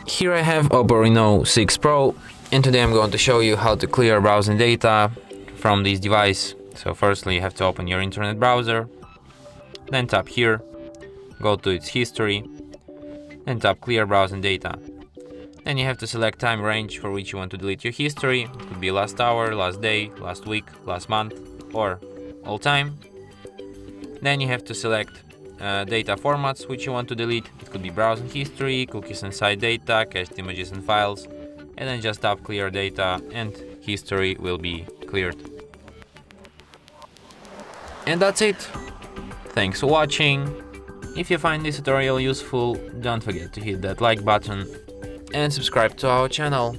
Here I have OPPO Reno6 Pro, and today I'm going to show you how to clear browsing data from this device. So firstly you have to open your internet browser, then tap here, go to its history, then tap clear browsing data. Then you have to select time range for which you want to delete your history. It could be last hour, last day, last week, last month, or all time. Then you have to select data formats which you want to delete. It could be browsing history, cookies and site data, cached images and files, and then just tap clear data and history will be cleared. And that's it. Thanks for watching. If you find this tutorial useful, don't forget to hit that like button and subscribe to our channel.